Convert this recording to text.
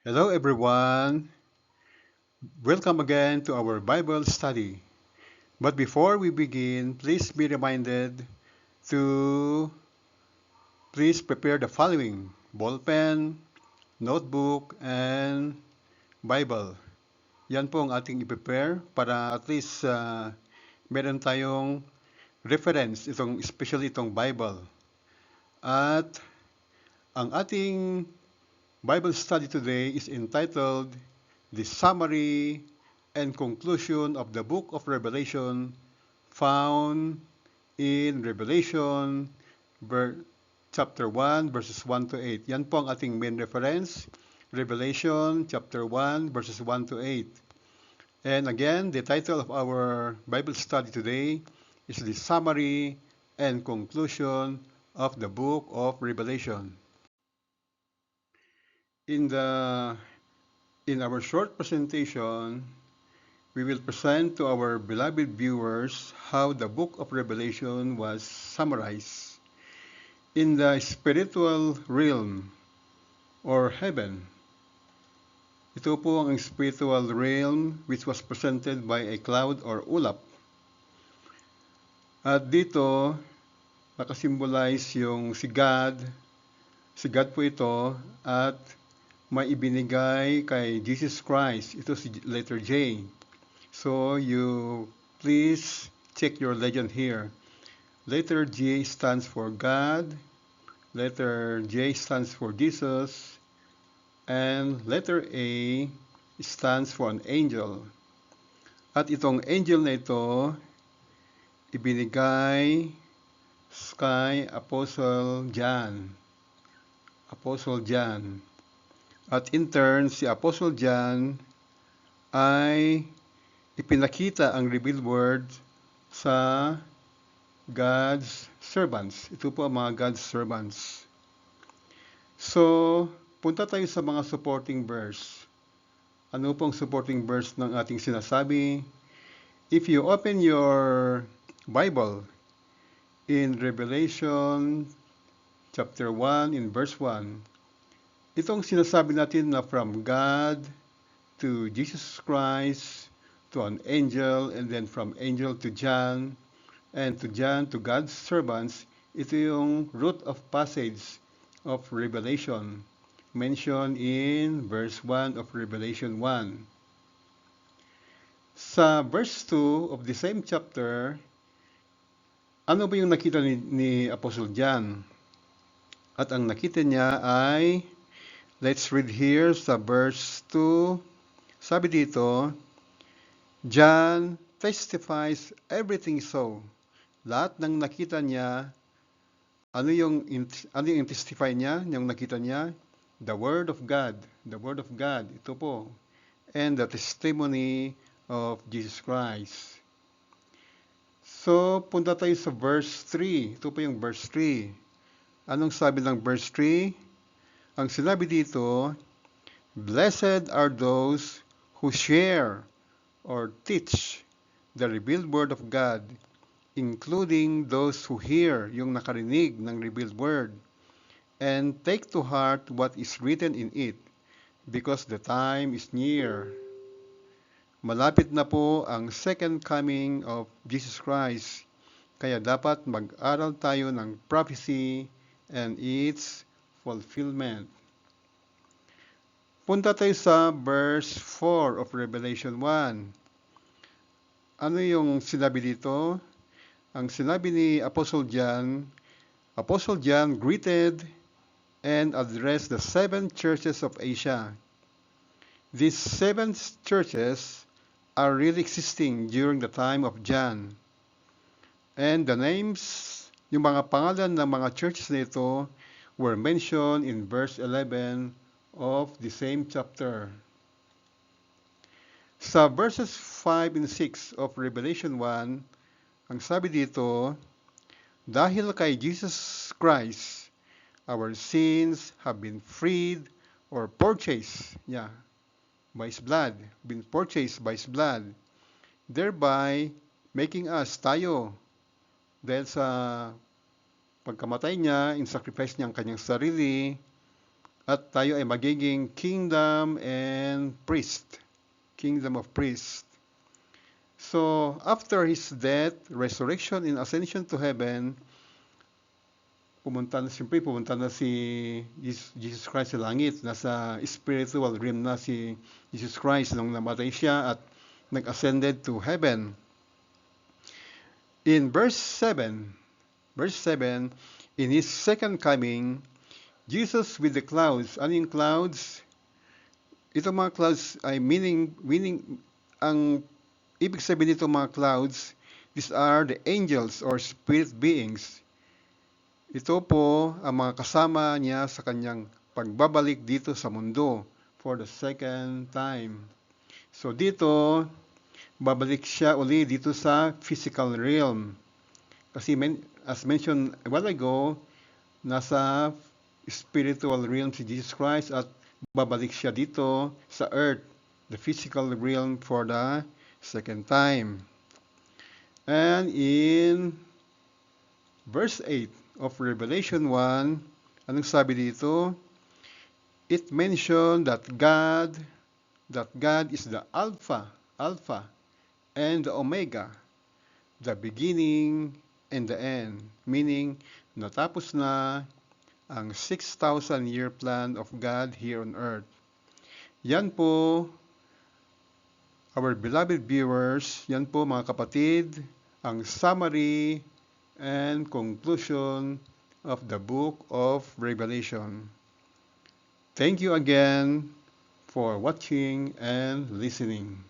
Hello everyone. Welcome again to our Bible study. But before we begin, please be reminded to please prepare the following: ballpen, notebook, and Bible. Yan po ang ating i-prepare para at least meron tayong reference, especially itong Bible. At ang ating Bible study today is entitled The Summary and Conclusion of the Book of Revelation found in Revelation chapter 1 verses 1 to 8. Yan po ang ating main reference, Revelation chapter 1 verses 1 to 8. And again, the title of our Bible study today is The Summary and Conclusion of the Book of Revelation. In the in our short presentation, we will present to our beloved viewers how the book of Revelation was summarized. In the spiritual realm or heaven, ito po ang spiritual realm which was presented by a cloud or ulap. At dito, nakasimbolize yung si God po ito at may ibinigay kay Jesus Christ. Ito si letter J. So you please check your legend here. Letter J stands for God, letter J stands for Jesus, and letter A stands for an angel. At itong angel na ito, ibinigay kay Apostle John. Apostle John. At in turn, si Apostle John ay ipinakita ang revealed word sa God's servants. Ito po ang mga God's servants. So, punta tayo sa mga supporting verse. Ano pong supporting verse ng ating sinasabi? If you open your Bible in Revelation chapter 1 in verse 1, itong sinasabi natin na from God to Jesus Christ to an angel and then from angel to John and to John to God's servants, ito yung root of passage of Revelation mentioned in verse 1 of Revelation 1. Sa verse 2 of the same chapter, ano ba yung nakita ni Apostle John? At ang nakita niya ay, let's read here sa verse 2, sabi dito, John testifies everything so. Lahat ng nakita niya, ano yung testify niya, yung nakita niya? The Word of God. The Word of God. Ito po. And the testimony of Jesus Christ. So, punta tayo sa verse 3. Ito po yung verse 3. Anong sabi ng verse 3? Ang sinabi dito, Blessed are those who share or teach the revealed word of God, including those who hear, yung nakarinig ng revealed word, and take to heart what is written in it, because the time is near. Malapit na po ang second coming of Jesus Christ, kaya dapat mag-aral tayo ng prophecy and its fulfillment. Punta tayo sa verse 4 of Revelation 1. Ano yung sinabi dito? Ang sinabi ni Apostle John greeted and addressed the 7 churches of Asia. These 7 churches are really existing during the time of John. And the names, yung mga pangalan ng mga churches na ito were mentioned in verse 11 of the same chapter. Sa verses 5 and 6 of Revelation 1, ang sabi dito, dahil kay Jesus Christ, our sins have been freed or purchased, by His blood, been purchased by His blood, thereby making us tayo, dahil sa pagkamatay niya, in sacrifice niya ang kanyang sarili, at tayo ay magiging kingdom and priest. Kingdom of priests. So, after his death, resurrection, and ascension to heaven, pumunta na si Jesus Christ sa langit. Nasa spiritual realm na si Jesus Christ nung namatay siya at nag-ascended to heaven. In verse 7, in his second coming, Jesus with the clouds. Ano yung clouds? Itong mga clouds ay meaning, ang ibig sabihin nito mga clouds, these are the angels or spirit beings. Ito po ang mga kasama niya sa kanyang pagbabalik dito sa mundo for the second time. So dito, babalik siya uli dito sa physical realm. Kasi as mentioned a while ago, nasa spiritual realm si Jesus Christ at babalik siya dito sa earth, the physical realm for the second time. And in verse 8 of Revelation 1, anong sabi dito? It mentioned that God is the Alpha and the Omega, the beginning and the end. Meaning, natapos na ang 6,000-year plan of God here on earth. Yan po, our beloved viewers, yan po mga kapatid, ang summary and conclusion of the book of Revelation. Thank you again for watching and listening.